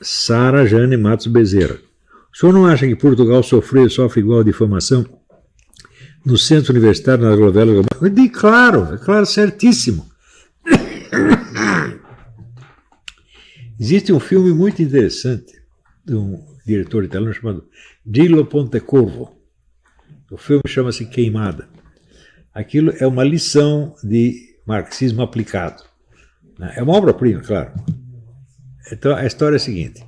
Sara Jane Matos Bezerra. O senhor não acha que Portugal sofre igual a difamação no centro universitário, nas novelas? Claro, certíssimo. Existe um filme muito interessante de um diretor italiano chamado Gillo Pontecorvo. O filme chama-se Queimada. Aquilo é uma lição de marxismo aplicado. É uma obra-prima, claro. Então, a história é a seguinte.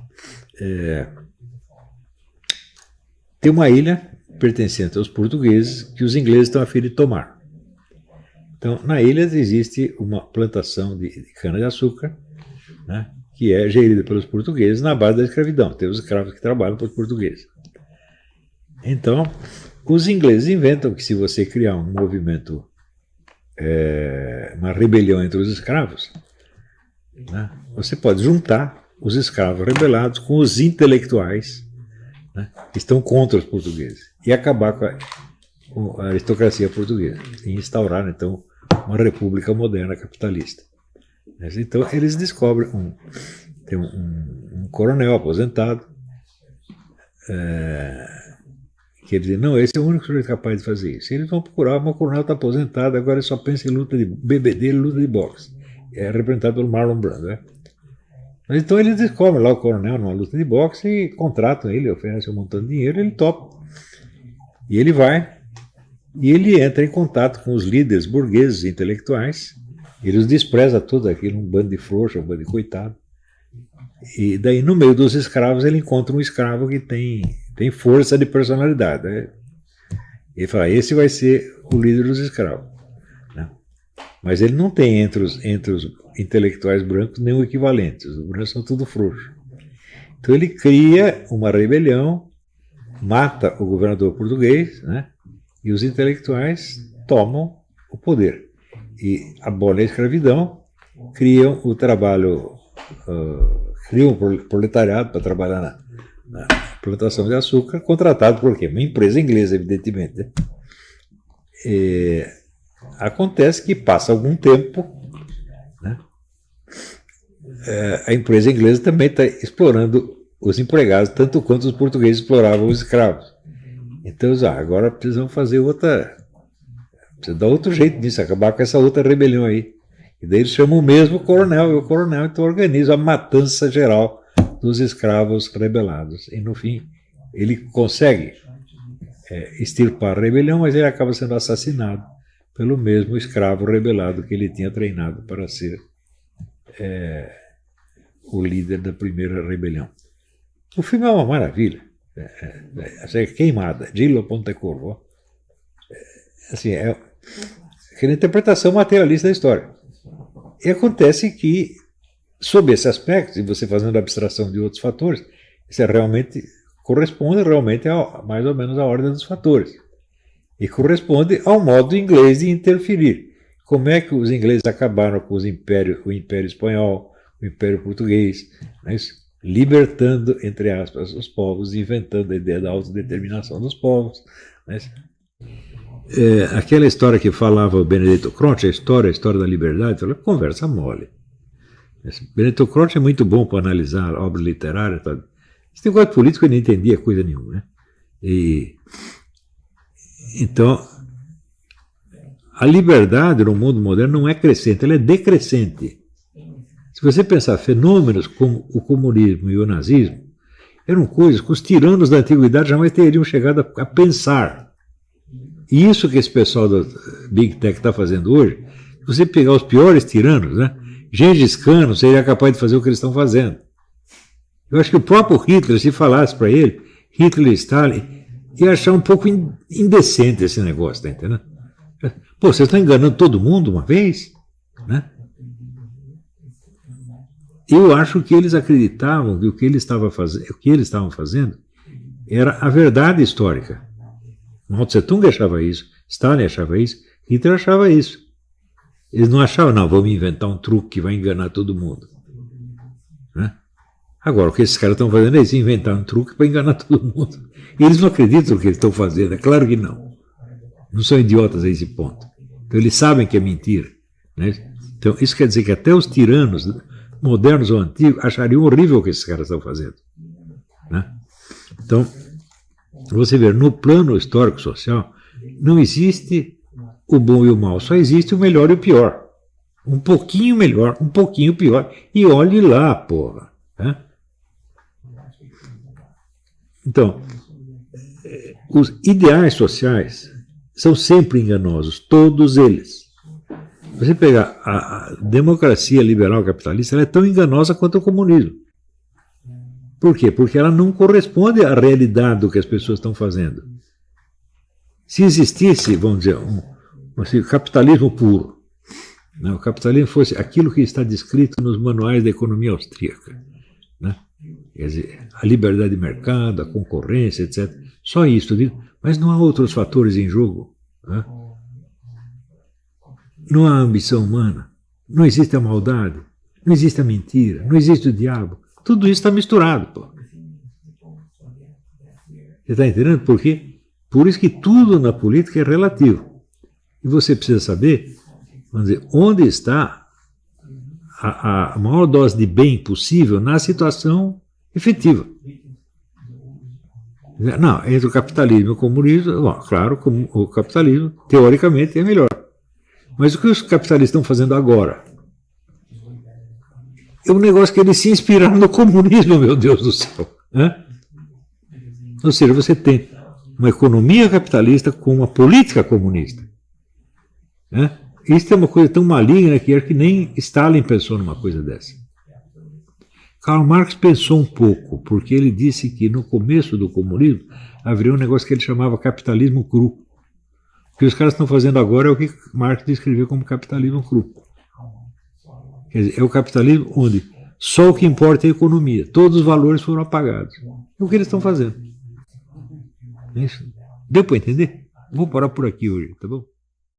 Tem uma ilha pertencente aos portugueses que os ingleses estão a fim de tomar. Então, na ilha existe uma plantação de cana-de-açúcar, né, que é gerida pelos portugueses na base da escravidão. Tem os escravos que trabalham para os portugueses. Então, os ingleses inventam que se você criar um movimento, uma rebelião entre os escravos, né, você pode juntar os escravos rebelados com os intelectuais, né, que estão contra os portugueses e acabar com a aristocracia portuguesa e instaurar, então, uma república moderna capitalista. Então, eles descobrem tem um coronel aposentado que ele diz, não, esse é o único sujeito capaz de fazer isso. Eles vão procurar, mas o coronel está aposentado, agora ele só pensa em luta de bebedeira e luta de boxe. É representado pelo Marlon Brando, né? Mas então eles descobrem lá o coronel numa luta de boxe e contratam ele, oferecem um montão de dinheiro, ele topa. E ele vai, e ele entra em contato com os líderes burgueses e intelectuais, ele os despreza tudo aquilo, um bando de frouxo, um bando de coitado. E daí, no meio dos escravos, ele encontra um escravo que tem força de personalidade. Né? Ele fala, esse vai ser o líder dos escravos. Né? Mas ele não tem entre os intelectuais brancos nenhum equivalente. Os brancos são tudo frouxos. Então ele cria uma rebelião, mata o governador português, né? E os intelectuais tomam o poder. E abolem a escravidão, criam o trabalho, criam um proletariado para trabalhar na plantação de açúcar, contratado por quê? Uma empresa inglesa, evidentemente. Né? Acontece que passa algum tempo, né? A empresa inglesa também está explorando os empregados, tanto quanto os portugueses exploravam os escravos. Então, agora precisamos fazer precisa dar outro jeito nisso, acabar com essa outra rebelião aí. E daí eles chamam o mesmo coronel, e o coronel então organiza a matança geral dos escravos rebelados. E no fim, ele consegue extirpar a rebelião, mas ele acaba sendo assassinado pelo mesmo escravo rebelado que ele tinha treinado para ser o líder da primeira rebelião. O filme é uma maravilha. Queimada, Gillo Pontecorvo. Assim, é aquela interpretação materialista da história. E acontece que, sob esse aspecto, e você fazendo abstração de outros fatores, isso corresponde realmente a mais ou menos a ordem dos fatores. E corresponde ao modo inglês de interferir. Como é que os ingleses acabaram com o Império Espanhol, o Império Português, né? Libertando, entre aspas, os povos, inventando a ideia da autodeterminação dos povos. Né? Aquela história que falava o Benedetto Croce, a história da liberdade, conversa mole. Benedetto Croce é muito bom para analisar obra literária. Tá? Esse negócio político eu não entendia coisa nenhuma. Né? Então, a liberdade no mundo moderno não é crescente, ela é decrescente. Se você pensar fenômenos como o comunismo e o nazismo, eram coisas que os tiranos da antiguidade jamais teriam chegado a pensar. E isso que esse pessoal da Big Tech está fazendo hoje, se você pegar os piores tiranos, né, Gengis Khan não seria capaz de fazer o que eles estão fazendo. Eu acho que o próprio Hitler, se falasse para ele, Hitler e Stalin, ia achar um pouco indecente esse negócio, tá entendendo? Pô, vocês estão enganando todo mundo uma vez? Né? Eu acho que eles acreditavam que o que eles estavam fazendo era a verdade histórica. Mao Tse-tung achava isso, Stalin achava isso, Hitler achava isso. Eles não achavam, não, vamos inventar um truque que vai enganar todo mundo. Né? Agora, o que esses caras estão fazendo é isso, inventar um truque para enganar todo mundo. E eles não acreditam no que eles estão fazendo, é claro que não. Não são idiotas a esse ponto. Então eles sabem que é mentira. Né? Então isso quer dizer que até os tiranos modernos ou antigos achariam horrível o que esses caras estão fazendo. Né? Então, você vê, no plano histórico-social, não existe o bom e o mal, só existe o melhor e o pior. Um pouquinho melhor, um pouquinho pior. E olhe lá, porra. Né? Então, os ideais sociais são sempre enganosos, todos eles. Você pegar a democracia liberal capitalista, ela é tão enganosa quanto o comunismo. Por quê? Porque ela não corresponde à realidade do que as pessoas estão fazendo. Se existisse, vamos dizer, um capitalismo puro, né? O capitalismo fosse aquilo que está descrito nos manuais da economia austríaca, né? Quer dizer, a liberdade de mercado, a concorrência, etc. Só isso, mas não há outros fatores em jogo. Né? Não há ambição humana, não existe a maldade, não existe a mentira, não existe o diabo. Tudo isso está misturado. Pô. Você está entendendo por quê? Por isso que tudo na política é relativo. E você precisa saber, vamos dizer, onde está a maior dose de bem possível na situação efetiva. Não, entre o capitalismo e o comunismo, bom, claro, o capitalismo, teoricamente, é melhor. Mas o que os capitalistas estão fazendo agora? É um negócio que eles se inspiraram no comunismo, meu Deus do céu. Né? Ou seja, você tem uma economia capitalista com uma política comunista. Né? Isso é uma coisa tão maligna que nem Stalin pensou numa coisa dessa. Karl Marx pensou um pouco, porque ele disse que no começo do comunismo haveria um negócio que ele chamava capitalismo cru. O que os caras estão fazendo agora é o que Marx descreveu como capitalismo cru. Quer dizer, é o capitalismo onde só o que importa é a economia. Todos os valores foram apagados. É o que eles estão fazendo. É isso. Deu para entender? Vou parar por aqui hoje, tá bom?